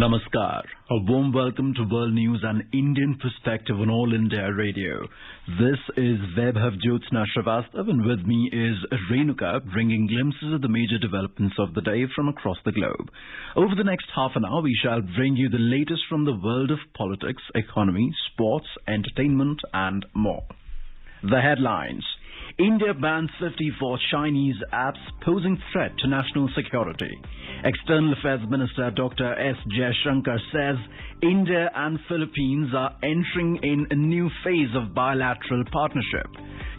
Namaskar. A warm welcome to World News and Indian Perspective on All India Radio. This is Vaibhav Jyotsna Shrivastava and with me is Renuka, bringing glimpses of the major developments of the day from across the globe. Over the next half an hour, we shall bring you the latest from the world of politics, economy, sports, entertainment and more. The headlines. India bans 54 Chinese apps posing threat to national security. External Affairs Minister Dr. S. Jaishankar says India and Philippines are entering in a new phase of bilateral partnership.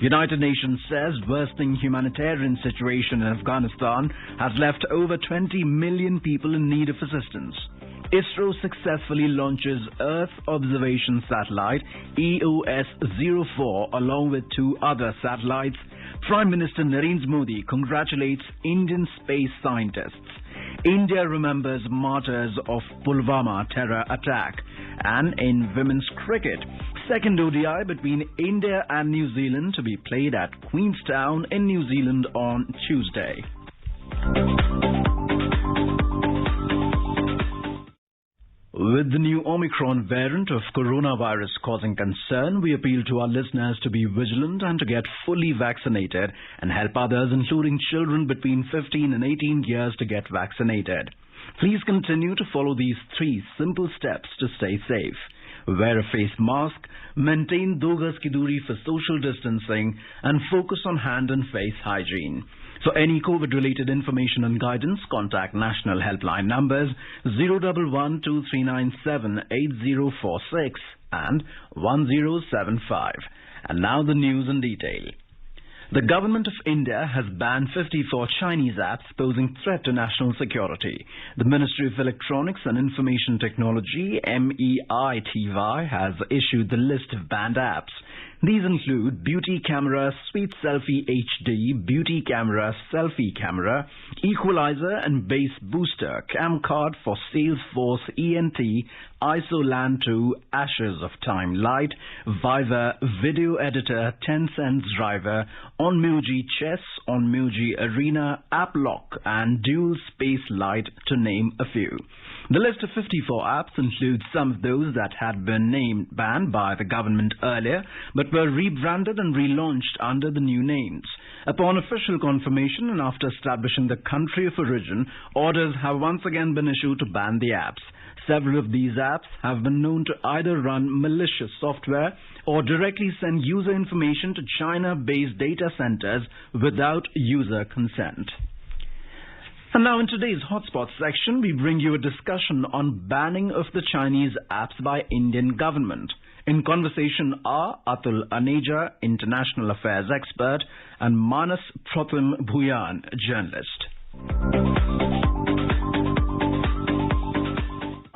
United Nations says worsening humanitarian situation in Afghanistan has left over 20 million people in need of assistance. ISRO successfully launches Earth Observation Satellite EOS-04 along with two other satellites. Prime Minister Narendra Modi congratulates Indian space scientists. India remembers martyrs of Pulvama terror attack. And in women's cricket, second ODI between India and New Zealand to be played at Queenstown in New Zealand on Tuesday. With the new Omicron variant of coronavirus causing concern, we appeal to our listeners to be vigilant and to get fully vaccinated and help others, including children between 15 and 18 years, to get vaccinated. Please continue to follow these three simple steps to stay safe. Wear a face mask, maintain 2 gaz ki duri for social distancing, and focus on hand and face hygiene. For any COVID-related information and guidance, contact national helpline numbers 011-2397-8046 and 1075. And now the news in detail. The government of India has banned 54 Chinese apps posing threat to national security. The Ministry of Electronics and Information Technology, MEITY, has issued the list of banned apps. These include Beauty Camera, Sweet Selfie HD, Beauty Camera, Selfie Camera, Equalizer and Bass Booster, Camcard for Salesforce ENT, ISOLAN 2, Ashes of Time Light, Viva Video Editor, Tencent Driver, OnMuji Chess, OnMuji Arena, AppLock and Dual Space Light, to name a few. The list of 54 apps includes some of those that had been named banned by the government earlier, but were rebranded and relaunched under the new names. Upon official confirmation and after establishing the country of origin, orders have once again been issued to ban the apps. Several of these apps have been known to either run malicious software or directly send user information to China-based data centers without user consent. And now in today's Hotspot section, we bring you a discussion on banning of the Chinese apps by Indian government. In conversation are Atul Aneja, international affairs expert, and Manas Pratim Bhuyan, journalist.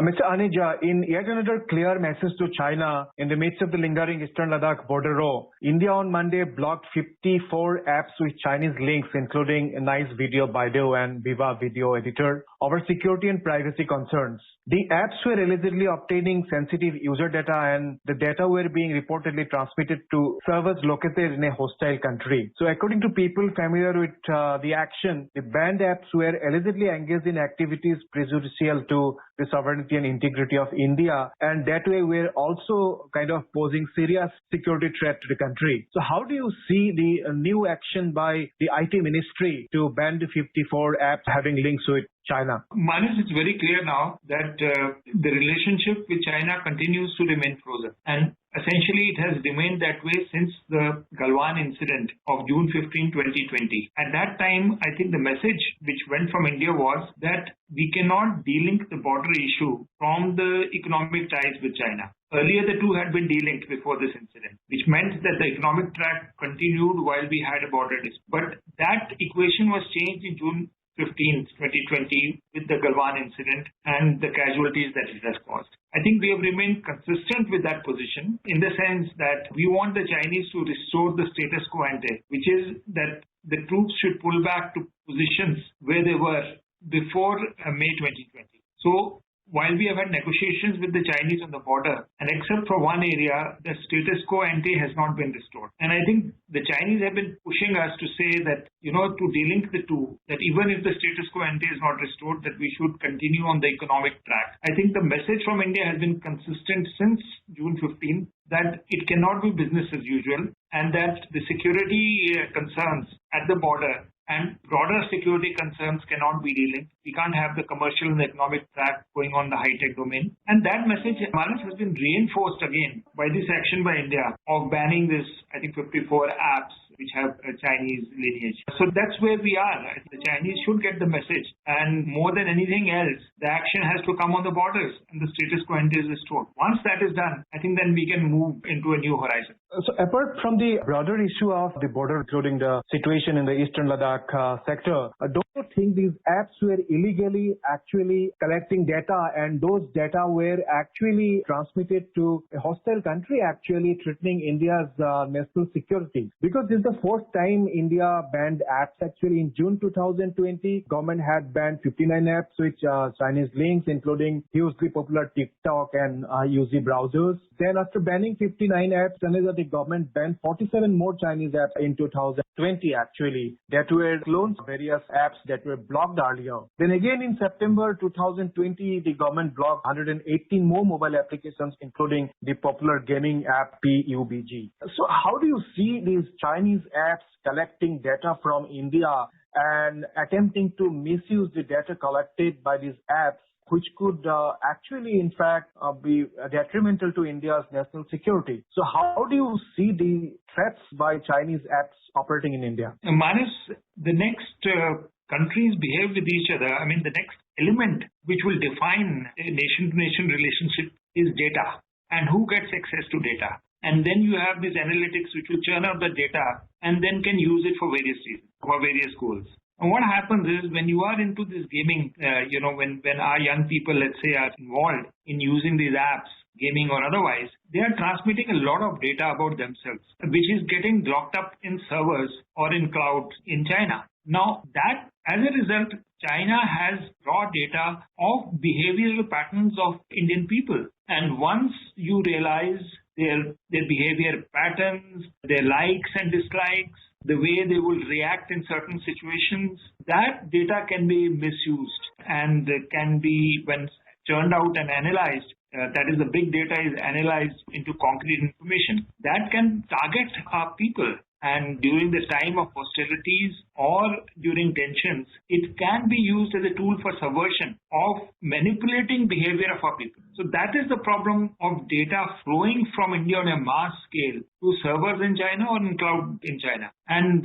Mr. Aneja, in yet another clear message to China in the midst of the lingering Eastern Ladakh border row, India on Monday blocked 54 apps with Chinese links, including a Nice Video Baidu and Viva Video Editor, over security and privacy concerns. The apps were allegedly obtaining sensitive user data, and the data were being reportedly transmitted to servers located in a hostile country. So according to people familiar with the action, the banned apps were allegedly engaged in activities prejudicial to the sovereignty and integrity of India, and that way were also kind of posing serious security threat to the country. So how do you see the new action by the IT ministry to ban the 54 apps having links with China? Manas, it's very clear now that the relationship with China continues to remain frozen. And essentially, it has remained that way since the Galwan incident of June 15, 2020. At that time, I think the message which went from India was that we cannot delink the border issue from the economic ties with China. Earlier, the two had been delinked before this incident, which meant that the economic track continued while we had a border dispute. But that equation was changed in June 15th, 2020 with the Galwan incident and the casualties that it has caused. I think we have remained consistent with that position in the sense that we want the Chinese to restore the status quo ante, which is that the troops should pull back to positions where they were before May 2020. So while we have had negotiations with the Chinese on the border, and except for one area, the status quo ante has not been restored. And I think the Chinese have been pushing us to say that, to delink the two, that even if the status quo ante is not restored, that we should continue on the economic track. I think the message from India has been consistent since June 15, that it cannot be business as usual, and that the security concerns at the border and broader security concerns cannot be delinked. We can't have the commercial and the economic track going on the high-tech domain. And that message, Manas, has been reinforced again by this action by India of banning this, I think, 54 apps which have a Chinese lineage. So that's where we are. The Chinese should get the message. And more than anything else, the action has to come on the borders and the status quo ante is restored. Once that is done, I think then we can move into a new horizon. So apart from the broader issue of the border, including the situation in the Eastern Ladakh sector, don't you think these apps were illegally actually collecting data, and those data were actually transmitted to a hostile country, actually threatening India's national security? Because this is the fourth time India banned apps. Actually, in June 2020, government had banned 59 apps with Chinese links, including hugely popular TikTok and UZ browsers. Then after banning 59 apps, the government banned 47 more Chinese apps in 2020, actually, that were clones of various apps that were blocked earlier. Then again in September 2020, the government blocked 118 more mobile applications, including the popular gaming app PUBG. So how do you see these Chinese apps collecting data from India and attempting to misuse the data collected by these apps, which could actually, in fact, be detrimental to India's national security? So how do you see the threats by Chinese apps operating in India? Manas, the next countries behave with each other. I mean, the next element which will define a nation-to-nation relationship is data and who gets access to data. And then you have these analytics which will churn out the data and then can use it for various reasons, for various goals. And what happens is when you are into this gaming, when our young people, let's say, are involved in using these apps, gaming or otherwise, they are transmitting a lot of data about themselves, which is getting locked up in servers or in clouds in China. Now, that as a result, China has raw data of behavioral patterns of Indian people. And once you realize their behavior patterns, their likes and dislikes, the way they will react in certain situations, that data can be misused and can be, when churned out and analyzed, that is, the big data is analyzed into concrete information, that can target our people. And during the time of hostilities or during tensions, it can be used as a tool for subversion of manipulating behavior of our people. So that is the problem of data flowing from India on a mass scale to servers in China or in cloud in China. And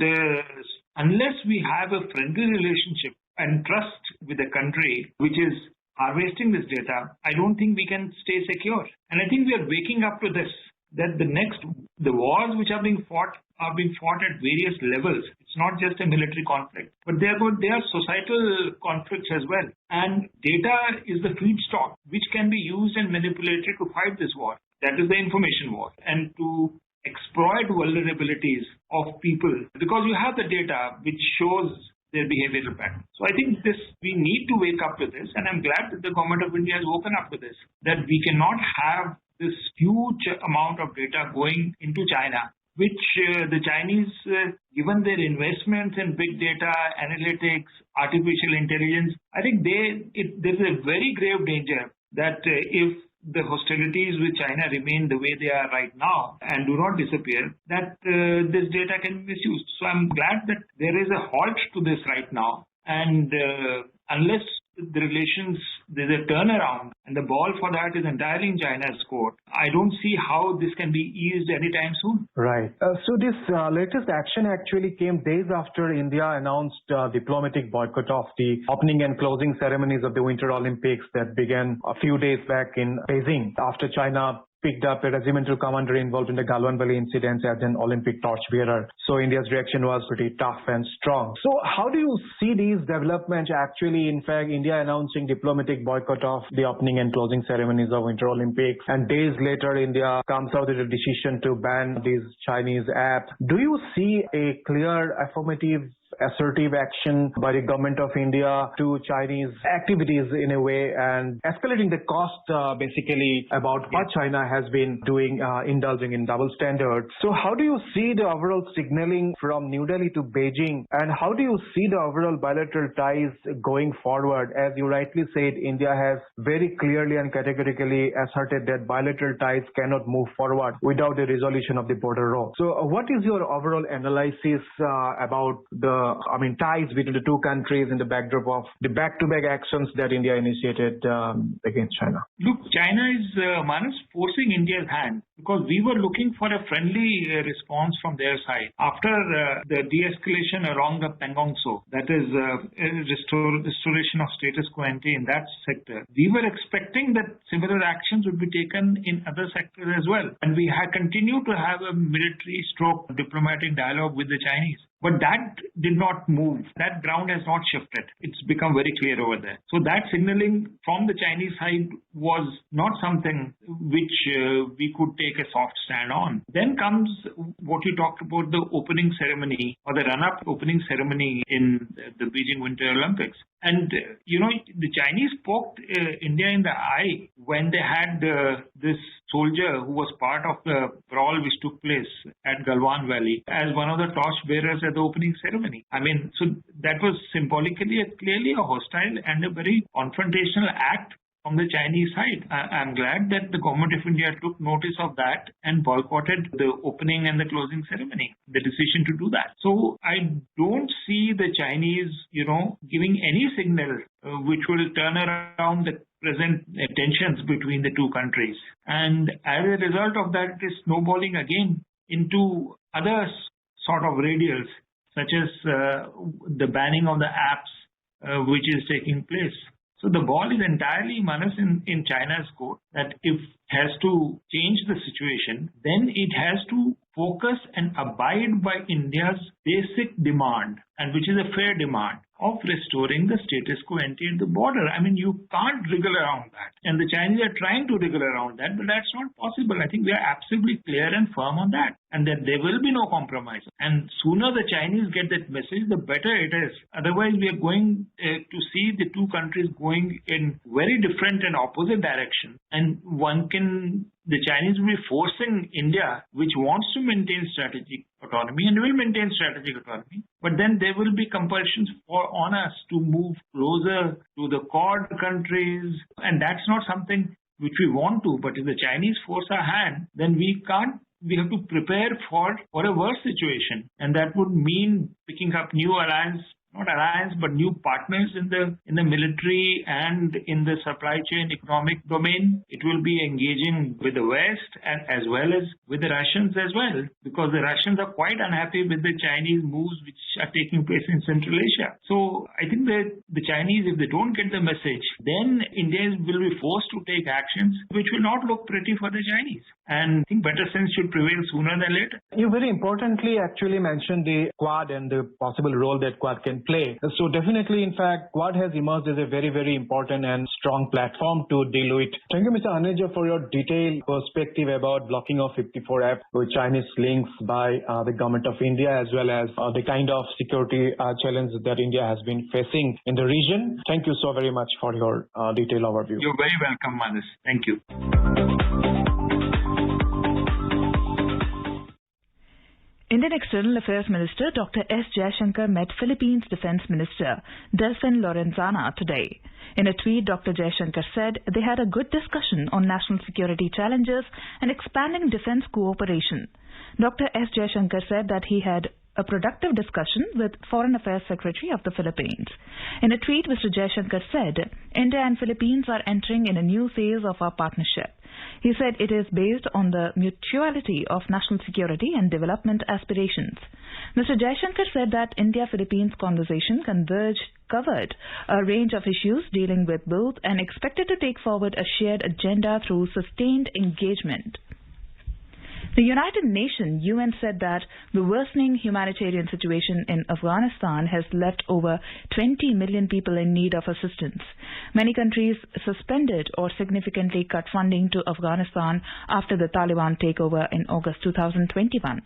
unless we have a friendly relationship and trust with the country which is harvesting this data, I don't think we can stay secure. And I think we are waking up to this, that the wars which are being fought at various levels. It's not just a military conflict, but they are societal conflicts as well. And data is the feedstock which can be used and manipulated to fight this war. That is the information war. And to exploit vulnerabilities of people, because you have the data which shows their behavioral pattern. So I think we need to wake up to this, and I'm glad that the government of India has woken up to this, that we cannot have this huge amount of data going into China, which the Chinese, given their investments in big data, analytics, artificial intelligence, I think there is a very grave danger that if the hostilities with China remain the way they are right now and do not disappear, that this data can be misused. So I'm glad that there is a halt to this right now. And unless there's a turnaround and the ball for that is entirely in China's court, I don't see how this can be eased anytime soon. Right. So this latest action actually came days after India announced diplomatic boycott of the opening and closing ceremonies of the Winter Olympics that began a few days back in Beijing after China picked up a regimental commander involved in the Galwan Valley incidents as an Olympic torchbearer. So India's reaction was pretty tough and strong. So how do you see these developments actually, in fact, India announcing diplomatic boycott of the opening and closing ceremonies of Winter Olympics, and days later India comes out with a decision to ban these Chinese apps? Do you see a clear affirmative assertive action by the government of India to Chinese activities in a way and escalating the cost basically about what China has been doing, indulging in double standards. So how do you see the overall signaling from New Delhi to Beijing, and how do you see the overall bilateral ties going forward? As you rightly said, India has very clearly and categorically asserted that bilateral ties cannot move forward without the resolution of the border row. So what is your overall analysis about the ties between the two countries in the backdrop of the back-to-back actions that India initiated against China? Look, China is Manas, forcing India's hand because we were looking for a friendly response from their side. After the de-escalation along the Pangong Tso, that is restoration of status quo ante in that sector, we were expecting that similar actions would be taken in other sectors as well. And we had continued to have a military stroke diplomatic dialogue with the Chinese. But that did not move. That ground has not shifted. It's become very clear over there. So that signaling from the Chinese side was not something which we could take a soft stand on. Then comes what you talked about, the opening ceremony or the run-up opening ceremony in the Beijing Winter Olympics. And, the Chinese poked India in the eye when they had this soldier who was part of the brawl which took place at Galwan Valley as one of the torch bearers at the opening ceremony. So that was symbolically clearly a hostile and a very confrontational act from the Chinese side. I'm glad that the government of India took notice of that and boycotted the opening and the closing ceremony, the decision to do that. So I don't see the Chinese, giving any signal which will turn around the present tensions between the two countries. And as a result of that, it is snowballing again into other sort of radials, such as the banning of the apps which is taking place. So the ball is entirely, Manas, in China's court, that if it has to change the situation, then it has to focus and abide by India's basic demand, and which is a fair demand, of restoring the status quo ante at the border. You can't wriggle around that. And the Chinese are trying to wriggle around that, but that's not possible. I think we are absolutely clear and firm on that, and that there will be no compromise. And sooner the Chinese get that message, the better it is. Otherwise, we are going to see the two countries going in very different and opposite directions. And the Chinese will be forcing India, which wants to maintain strategic autonomy and will maintain strategic autonomy, but then there will be compulsions on us to move closer to the Quad countries, and that's not something which we want to. But if the Chinese force our hand, then we have to prepare for a worse situation, and that would mean picking up new new partners in the military and in the supply chain economic domain. It will be engaging with the West and as well as with the Russians as well, because the Russians are quite unhappy with the Chinese moves which are taking place in Central Asia. So I think that the Chinese, if they don't get the message, then India will be forced to take actions which will not look pretty for the Chinese. And I think better sense should prevail sooner than later. You very importantly actually mentioned the Quad and the possible role that Quad can play. So definitely, in fact, Quad has emerged as a very, very important and strong platform to deal with. Thank you, Mr. Aneja, for your detailed perspective about blocking of 54 apps with Chinese links by the government of India, as well as the kind of security challenge that India has been facing in the region. Thank you so very much for your detailed overview. You're very welcome, Manas. Thank you. Indian External Affairs Minister Dr. S. Jaishankar met Philippines Defense Minister Delfin Lorenzana today. In a tweet, Dr. Jaishankar said they had a good discussion on national security challenges and expanding defense cooperation. Dr. S. Jaishankar said that he had a productive discussion with Foreign Affairs Secretary of the Philippines. In a tweet, Mr. Jaishankar said, India and Philippines are entering in a new phase of our partnership. He said it is based on the mutuality of national security and development aspirations. Mr. Jaishankar said that India-Philippines conversation covered a range of issues dealing with both and expected to take forward a shared agenda through sustained engagement. The United Nations, UN, said that the worsening humanitarian situation in Afghanistan has left over 20 million people in need of assistance. Many countries suspended or significantly cut funding to Afghanistan after the Taliban takeover in August 2021.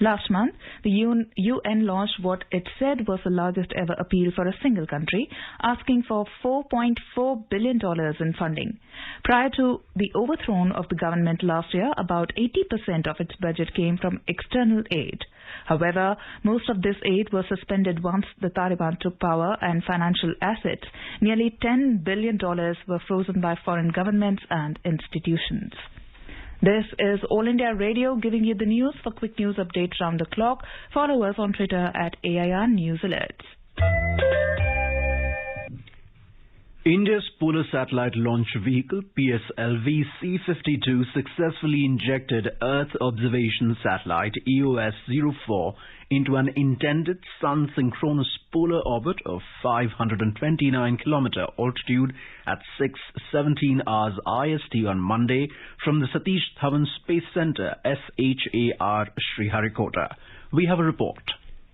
Last month, the UN launched what it said was the largest ever appeal for a single country, asking for $4.4 billion in funding. Prior to the overthrow of the government last year, about 80% of its budget came from external aid. However, most of this aid was suspended once the Taliban took power, and financial assets, nearly $10 billion, were frozen by foreign governments and institutions. This is All India Radio giving you the news. For quick news updates round the clock, follow us on Twitter at AIR News Alerts. India's Polar Satellite Launch Vehicle PSLV C-52 successfully injected Earth Observation Satellite EOS-04 into an intended sun-synchronous polar orbit of 529-kilometer altitude at 6:17 hours IST on Monday from the Satish Dhawan Space Center, SHAR, Sriharikota. We have a report.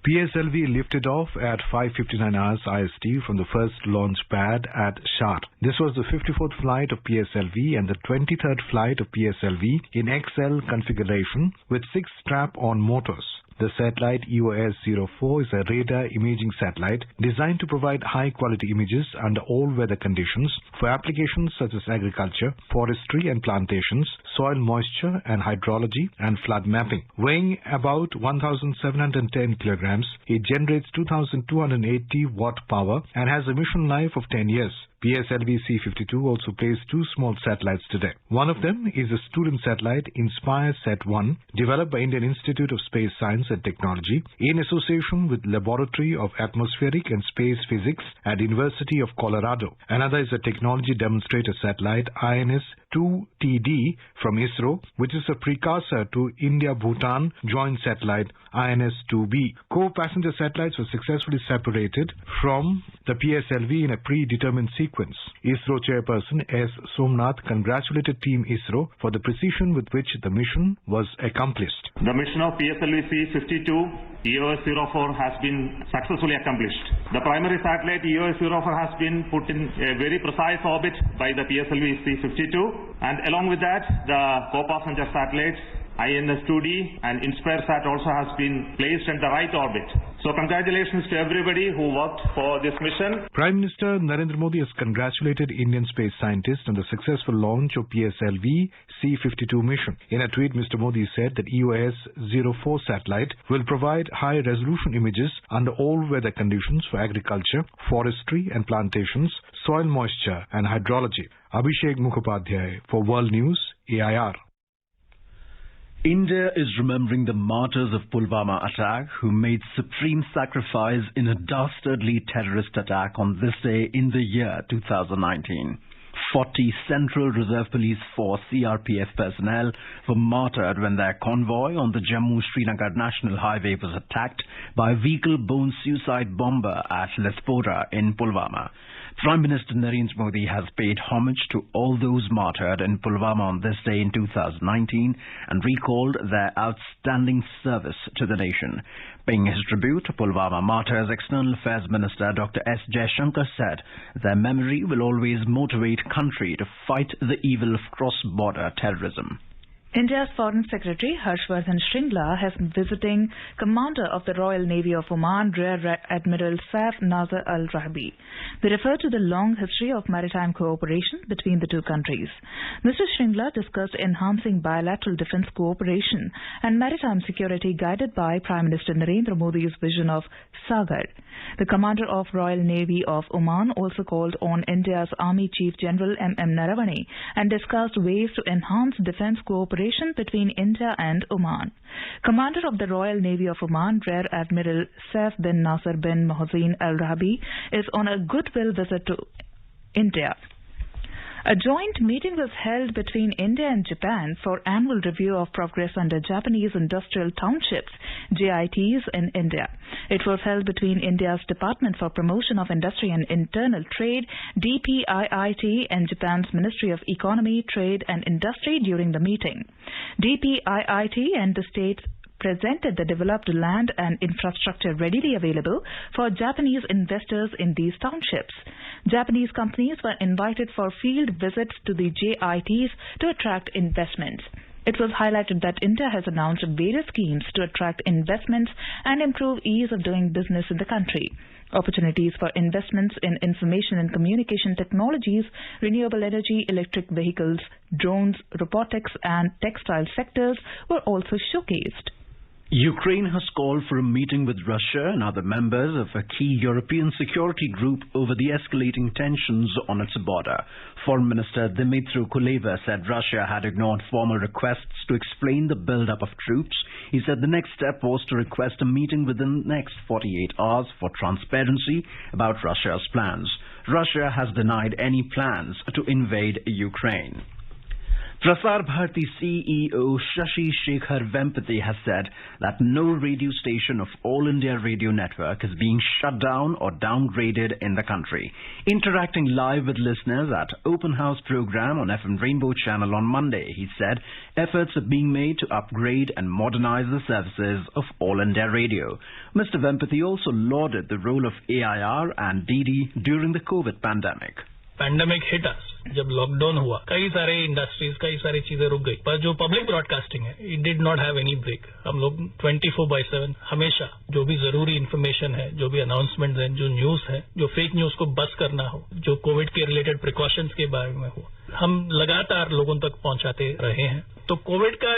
PSLV lifted off at 5:59 hours IST from the first launch pad at SHAR. This was the 54th flight of PSLV and the 23rd flight of PSLV in XL configuration with 6 strap-on motors. The satellite EOS-04 is a radar imaging satellite designed to provide high-quality images under all weather conditions for applications such as agriculture, forestry and plantations, soil moisture and hydrology, and flood mapping. Weighing about 1,710 kilograms, it generates 2,280 watt power and has a mission life of 10 years. PSLV C-52 also placed 2 small satellites today. One of them is a student satellite, InspireSat-1, developed by Indian Institute of Space Science and Technology in association with Laboratory of Atmospheric and Space Physics at University of Colorado. Another is a technology demonstrator satellite, INS-2TD from ISRO, which is a precursor to India-Bhutan joint satellite, INS-2B. Co-passenger satellites were successfully separated from the PSLV in a predetermined sequence. ISRO chairperson S. Somnath congratulated Team ISRO for the precision with which the mission was accomplished. The mission of PSLV C-52 EOS-04 has been successfully accomplished. The primary satellite EOS-04 has been put in a very precise orbit by the PSLV C-52, and along with that, the co-passenger satellites INS-2D and InspireSat also has been placed in the right orbit. So congratulations to everybody who worked for this mission. Prime Minister Narendra Modi has congratulated Indian space scientists on the successful launch of PSLV C-52 mission. In a tweet, Mr. Modi said that EOS-04 satellite will provide high-resolution images under all weather conditions for agriculture, forestry and plantations, soil moisture and hydrology. Abhishek Mukhopadhyay for World News, AIR. India is remembering the martyrs of Pulvama attack who made supreme sacrifice in a dastardly terrorist attack on this day in the year 2019. 40 Central Reserve Police Force CRPF personnel were martyred when their convoy on the Jammu-Srinagar National Highway was attacked by a vehicle-borne suicide bomber at Lespora in Pulvama. Prime Minister Narendra Modi has paid homage to all those martyred in Pulvama on this day in 2019 and recalled their outstanding service to the nation. Paying his tribute to Pulvama martyrs, External Affairs Minister Dr. S. Jaishankar said their memory will always motivate country to fight the evil of cross-border terrorism. India's Foreign Secretary Harshvardhan Shringla has been visiting Commander of the Royal Navy of Oman, Rear Admiral Saif Nasser Al Rahbi. They refer to the long history of maritime cooperation between the two countries. Mr. Shringla discussed enhancing bilateral defence cooperation and maritime security guided by Prime Minister Narendra Modi's vision of Sagar. The Commander of Royal Navy of Oman also called on India's Army Chief General M.M. Naravane and discussed ways to enhance defence cooperation between India and Oman. Commander of the Royal Navy of Oman, Rear Admiral Saif bin Nasser bin Mohsin Al Rahbi, is on a goodwill visit to India. A joint meeting was held between India and Japan for annual review of progress under Japanese Industrial Townships, JITs, in India. It was held between India's Department for Promotion of Industry and Internal Trade, DPIIT, and Japan's Ministry of Economy, Trade and Industry during the meeting. DPIIT and the states presented the developed land and infrastructure readily available for Japanese investors in these townships. Japanese companies were invited for field visits to the JITs to attract investments. It was highlighted that India has announced various schemes to attract investments and improve ease of doing business in the country. Opportunities for investments in information and communication technologies, renewable energy, electric vehicles, drones, robotics and textile sectors were also showcased. Ukraine has called for a meeting with Russia and other members of a key European security group over the escalating tensions on its border. Foreign Minister Dmytro Kuleba said Russia had ignored formal requests to explain the build-up of troops. He said the next step was to request a meeting within the next 48 hours for transparency about Russia's plans. Russia has denied any plans to invade Ukraine. Prasar Bharati CEO Shashi Shekhar Vempati has said that no radio station of All India Radio Network is being shut down or downgraded in the country. Interacting live with listeners at Open House program on FM Rainbow Channel on Monday, he said efforts are being made to upgrade and modernize the services of All India Radio. Mr. Vempati also lauded the role of AIR and DD during the COVID pandemic. Pandemic hit us जब lockdown हुआ कई सारे industries कई सारी चीजें रुक गई पर जो पब्लिक ब्रॉडकास्टिंग है it did not have any break हम लोग 24/7 हमेशा जो भी जरूरी इन्फॉर्मेशन है जो भी अनाउंसमेंट्स हैं जो न्यूज है जो फेक न्यूज को बस करना हो जो कोविड के रिलेटेड प्रिकॉशंस के बारे में हो हम लगातार लोगों तक पहुंचाते रहे हैं तो कोविड का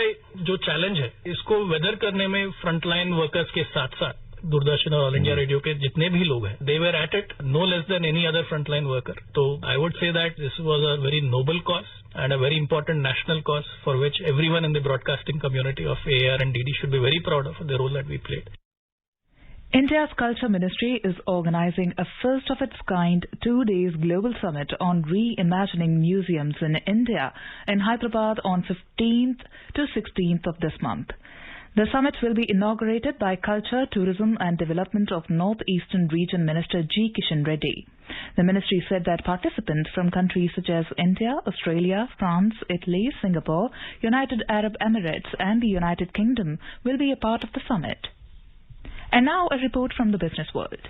जो चैलेंज है इसको वेदर करने में फ्रंटलाइन वर्कर्स के साथ साथ दूरदर्शन और ऑल इंडिया रेडियो के जितने भी लोग हैं they were at it no less than any other frontline worker तो I would say that this was a very noble cause and a very important national cause for which everyone in the broadcasting community of AR and DD should be very proud of the role that we played. India's Culture Ministry is organizing a first of its kind 2 days global summit on reimagining museums in India in Hyderabad on 15th to 16th of this month. The summit will be inaugurated by Culture, Tourism and Development of North-Eastern Region Minister G. Kishan Reddy. The ministry said that participants from countries such as India, Australia, France, Italy, Singapore, United Arab Emirates and the United Kingdom will be a part of the summit. And now a report from the business world.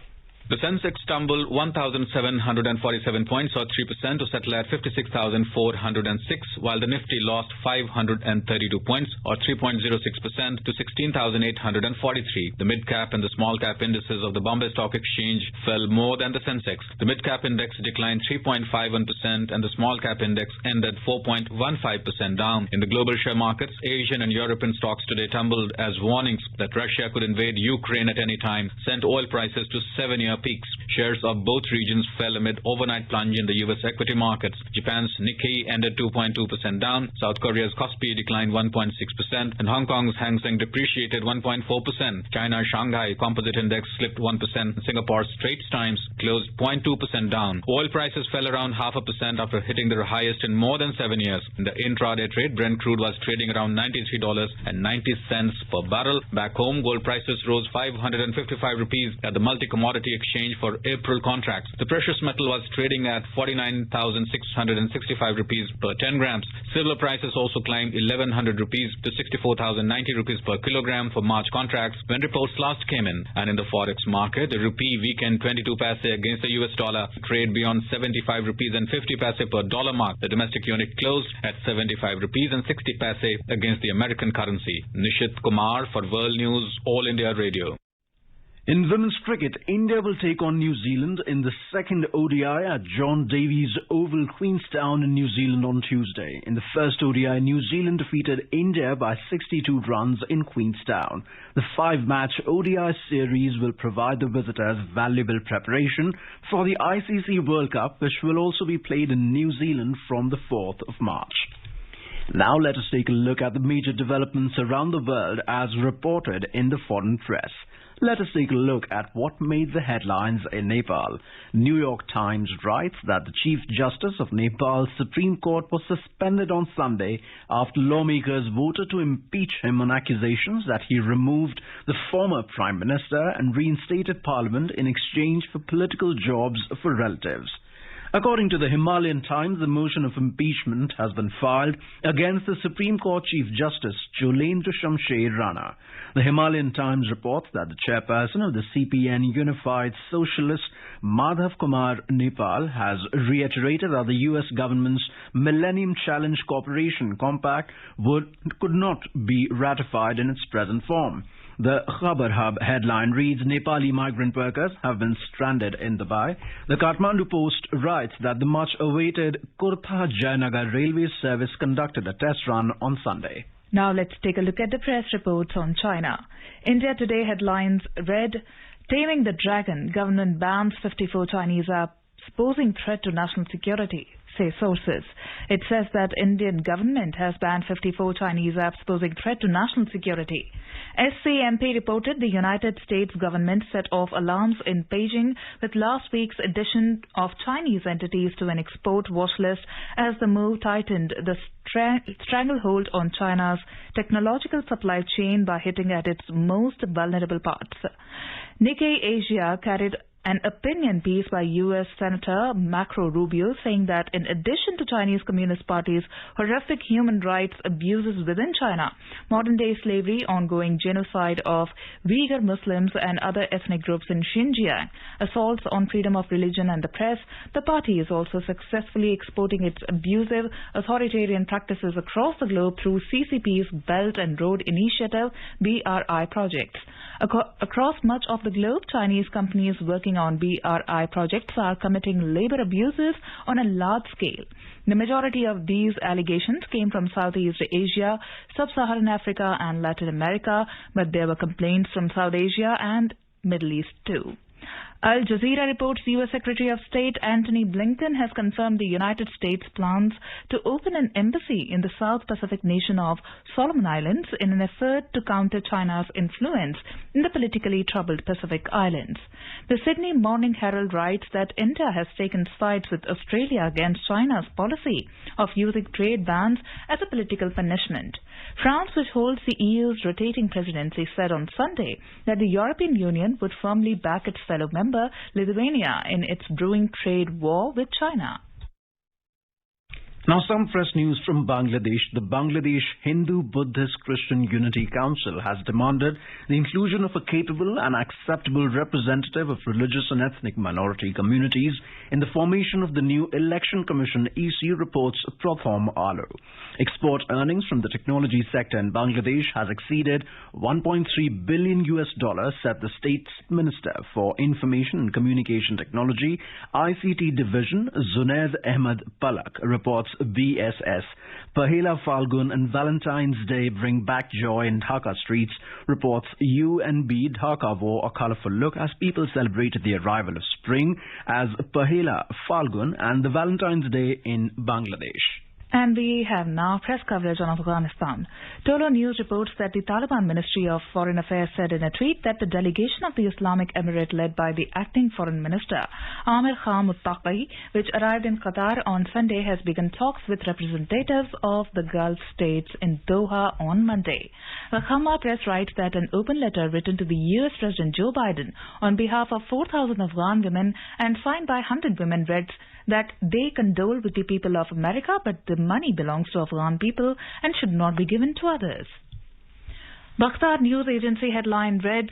The Sensex tumbled 1,747 points or 3% to settle at 56,406, while the Nifty lost 532 points or 3.06% to 16,843. The mid-cap and the small-cap indices of the Bombay Stock Exchange fell more than the Sensex. The mid-cap index declined 3.51% and the small-cap index ended 4.15% down. In the global share markets, Asian and European stocks today tumbled as warnings that Russia could invade Ukraine at any time sent oil prices to 7-year peaks. Shares of both regions fell amid overnight plunge in the U.S. equity markets. Japan's Nikkei ended 2.2% down. South Korea's Kospi declined 1.6% and Hong Kong's Hang Seng depreciated 1.4%. China's Shanghai Composite Index slipped 1%. Singapore's Straits Times closed 0.2% down. Oil prices fell around 0.5% after hitting their highest in more than 7 years. In the intraday trade, Brent crude was trading around $93.90 per barrel. Back home, gold prices rose 555 rupees at the multi-commodity exchange for April contracts. The precious metal was trading at 49,665 rupees per 10 grams. Silver prices also climbed 1,100 rupees to 64,090 rupees per kilogram for March contracts when reports last came in. And in the forex market, the rupee weakened 22 paise against the US dollar. Trade beyond 75 rupees and 50 paise per dollar mark. The domestic unit closed at 75 rupees and 60 paise against the American currency. Nishit Kumar for World News, All India Radio. In women's cricket, India will take on New Zealand in the second ODI at John Davies Oval, Queenstown in New Zealand on Tuesday. In the first ODI, New Zealand defeated India by 62 runs in Queenstown. The 5-match ODI series will provide the visitors valuable preparation for the ICC World Cup, which will also be played in New Zealand from the 4th of March. Now let us take a look at the major developments around the world as reported in the foreign press. Let us take a look at what made the headlines in Nepal. New York Times writes that the Chief Justice of Nepal's Supreme Court was suspended on Sunday after lawmakers voted to impeach him on accusations that he removed the former Prime Minister and reinstated Parliament in exchange for political jobs for relatives. According to the Himalayan Times, the motion of impeachment has been filed against the Supreme Court Chief Justice Jolendra Shamsher Rana. The Himalayan Times reports that the chairperson of the CPN Unified Socialist, Madhav Kumar Nepal, has reiterated that the US government's Millennium Challenge Cooperation Compact could not be ratified in its present form. The Khabar Hub headline reads, Nepali migrant workers have been stranded in Dubai. The Kathmandu Post writes that the much-awaited Kurta-Jayanagar railway service conducted a test run on Sunday. Now let's take a look at the press reports on China. India Today headlines read, Taming the Dragon, government bans 54 Chinese apps posing threat to national security, say sources. It says that Indian government has banned 54 Chinese apps posing threat to national security. SCMP reported the United States government set off alarms in Beijing with last week's addition of Chinese entities to an export watch list as the move tightened the stranglehold on China's technological supply chain by hitting at its most vulnerable parts. Nikkei Asia carried an opinion piece by U.S. Senator Marco Rubio saying that in addition to Chinese Communist Party's horrific human rights abuses within China, modern-day slavery, ongoing genocide of Uyghur Muslims and other ethnic groups in Xinjiang, assaults on freedom of religion and the press, the party is also successfully exporting its abusive authoritarian practices across the globe through CCP's Belt and Road Initiative BRI projects. Across much of the globe, Chinese companies working on BRI projects are committing labor abuses on a large scale. The majority of these allegations came from Southeast Asia, Sub-Saharan Africa and Latin America, but there were complaints from South Asia and Middle East too. Al Jazeera reports U.S. Secretary of State Antony Blinken has confirmed the United States plans to open an embassy in the South Pacific nation of Solomon Islands in an effort to counter China's influence in the politically troubled Pacific Islands. The Sydney Morning Herald writes that India has taken sides with Australia against China's policy of using trade bans as a political punishment. France, which holds the EU's rotating presidency, said on Sunday that the European Union would firmly back its fellow member Lithuania in its brewing trade war with China. Now some fresh news from Bangladesh. The Bangladesh Hindu Buddhist Christian Unity Council has demanded the inclusion of a capable and acceptable representative of religious and ethnic minority communities in the formation of the new Election Commission, EC reports Pratham Alo. Export earnings from the technology sector in Bangladesh has exceeded $1.3 billion, said the State's Minister for Information and Communication Technology, ICT Division, Zunaid Ahmed Palak, reports BSS. Pahela Falgun and Valentine's Day bring back joy in Dhaka streets, reports UNB. Dhaka wore a colourful look as people celebrated the arrival of spring as Pahela Falgun and the Valentine's Day in Bangladesh. And we have now press coverage on Afghanistan. Tolo News reports that the Taliban Ministry of Foreign Affairs said in a tweet that the delegation of the Islamic Emirate led by the acting Foreign Minister Amir Khan Muttaqi, which arrived in Qatar on Sunday, has begun talks with representatives of the Gulf states in Doha on Monday. The Khama press writes that an open letter written to the US President Joe Biden on behalf of 4,000 Afghan women and signed by 100 women reads that they condole with the people of America, but the money belongs to Afghan people and should not be given to others. Bakhtar News Agency headline reads,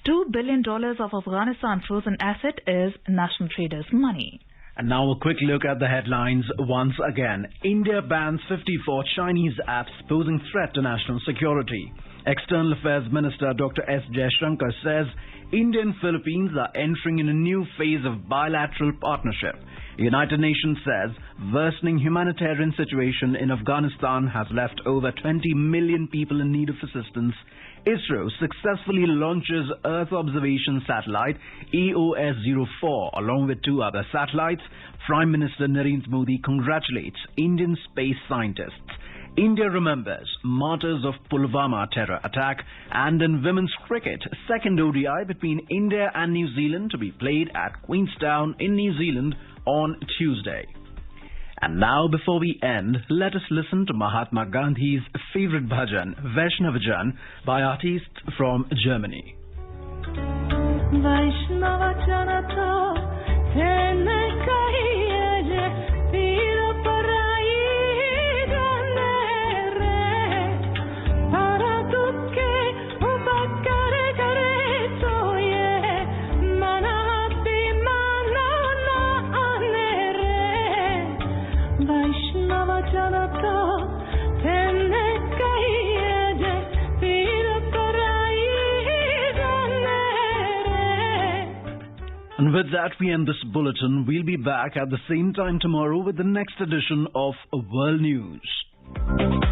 $2 billion of Afghanistan frozen asset is national traders' money. And now a quick look at the headlines once again. India bans 54 Chinese apps posing threat to national security. External Affairs Minister Dr. S. Jaishankar says India and Philippines are entering in a new phase of bilateral partnership. United Nations says worsening humanitarian situation in Afghanistan has left over 20 million people in need of assistance. ISRO successfully launches Earth observation satellite EOS-04 along with 2 other satellites. Prime Minister Narendra Modi congratulates Indian space scientists. India remembers Martyrs of Pulvama terror attack. And in women's cricket, second ODI between India and New Zealand to be played at Queenstown in New Zealand on Tuesday. And now, before we end, let us listen to Mahatma Gandhi's favorite bhajan, Vaishnava Jan, by artists from Germany. Vaishnava Janata, And with that, we end this bulletin. We'll be back at the same time tomorrow with the next edition of World News.